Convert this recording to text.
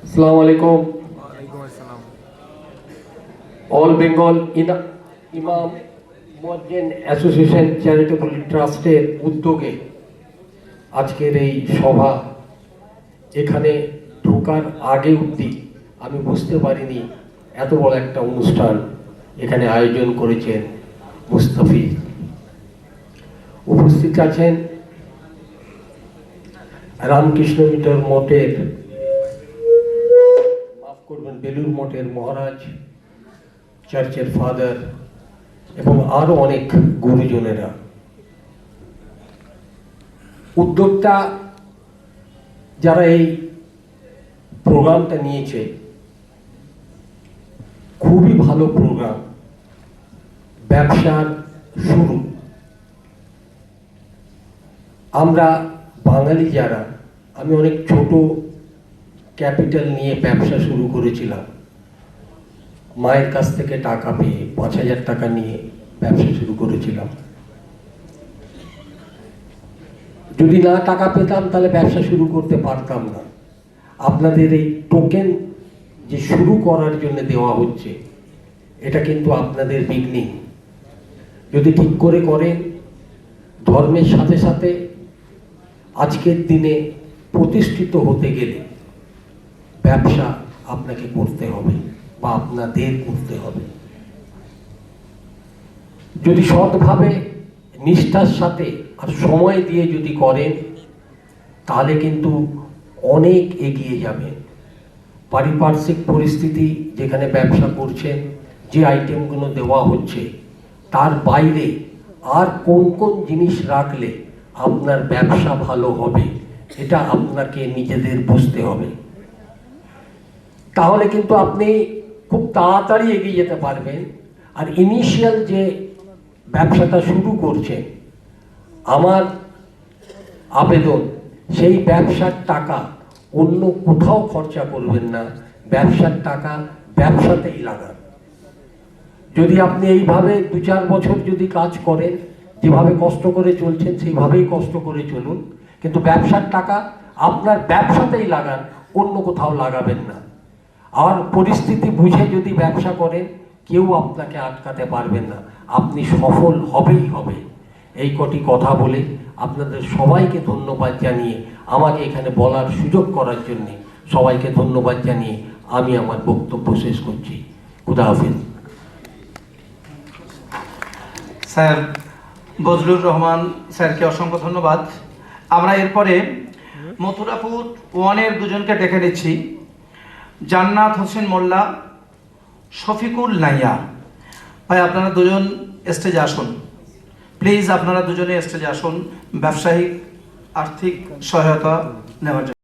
আসসালামু আলাইকুম। অল বেঙ্গল ইমাম মুয়াজ্জিন অ্যাসোসিয়েশন চ্যারিটেবল ট্রাস্টের উদ্যোগে আজকের এই সভা, এখানে ঢোকার আগে অবধি আমি বুঝতে পারিনি এত বড় একটা অনুষ্ঠান এখানে আয়োজন করেছেন মুস্তাফিজ। উপস্থিত আছেন রামকৃষ্ণ মিশন মঠের, মাফ করবেন, বেলুর মঠের মহারাজ, চার্চের ফাদার এবং আরো অনেক গুরুজনেরা। উদ্যোক্তা যারা এই প্রোগ্রামটা নিয়েছে, খুবই ভালো প্রোগ্রাম। ব্যবসার শুরু, আমরা বাঙালি যারা, আমি অনেক ছোট ক্যাপিটাল নিয়ে ব্যবসা শুরু করেছিলাম। মায়ের কাছ থেকে টাকা পেয়ে ৫,০০০ টাকা নিয়ে ব্যবসা শুরু করেছিলাম। যদি না টাকা পেতাম তাহলে ব্যবসা শুরু করতে পারতাম না। আপনাদের এই টোকেন যে শুরু করার জন্য দেওয়া হচ্ছে, এটা কিন্তু আপনাদের বিঘ্নিং। যদি ঠিক করে করেন, ধর্মের সাথে সাথে আজকের দিনে প্রতিষ্ঠিত হতে গেলে ব্যবসা আপনাকে করতে হবে বা আপনাদের করতে হবে। যদি সৎভাবে, নিষ্ঠার সাথে আর সময় দিয়ে যদি করেন, তাহলে কিন্তু অনেক এগিয়ে যাবেন। পারিপার্শ্বিক পরিস্থিতি যেখানে ব্যবসা করছেন, যে আইটেমগুলো দেওয়া হচ্ছে, তার বাইরে আর কোন কোন জিনিস রাখলে আপনার ব্যবসা ভালো হবে, এটা আপনাকে নিজেদের বুঝতে হবে। তাহলে কিন্তু আপনি খুব তাড়াতাড়ি এগিয়ে যেতে পারবেন। আর ইনিশিয়াল যে ব্যবসাটা শুরু করছেন, আমার আবেদন, সেই ব্যবসার টাকা অন্য কোথাও খরচা করবেন না, ব্যবসার টাকা ব্যবসাতেই লাগান। যদি আপনি এইভাবে ২-৪ বছর যদি কাজ করেন, যেভাবে কষ্ট করে চলছেন সেইভাবেই কষ্ট করে চলুন, কিন্তু ব্যবসার টাকা আপনার ব্যবসাতেই লাগান, অন্য কোথাও লাগাবেন না। আর পরিস্থিতি বুঝে যদি ব্যবসা করেন, কেউ আপনাকে আটকাতে পারবেন না, আপনি সফল হবেই হবে। এই কটি কথা বলে আপনাদের সবাইকে ধন্যবাদ জানিয়ে, আমাকে এখানে বলার সুযোগ করার জন্য সবাইকে ধন্যবাদ জানিয়ে আমি আমার বক্তব্য শেষ করছি। খুদা হাফেজ। স্যার বজলুর রহমান স্যারকে অসংখ্য ধন্যবাদ। আমরা এরপরে মথুরাপুর 1-এর দুজনকে ডেকে নিচ্ছি। জান্নাত হোসেন মোল্লা, শফিকুল নাইয়া। ভাই, আপনারা দুজন স্টেজে আসুন প্লিজ। আপনারা দুজনে স্টেজে আসুন ব্যবসায়িক আর্থিক সহায়তা নেওয়ার জন্য।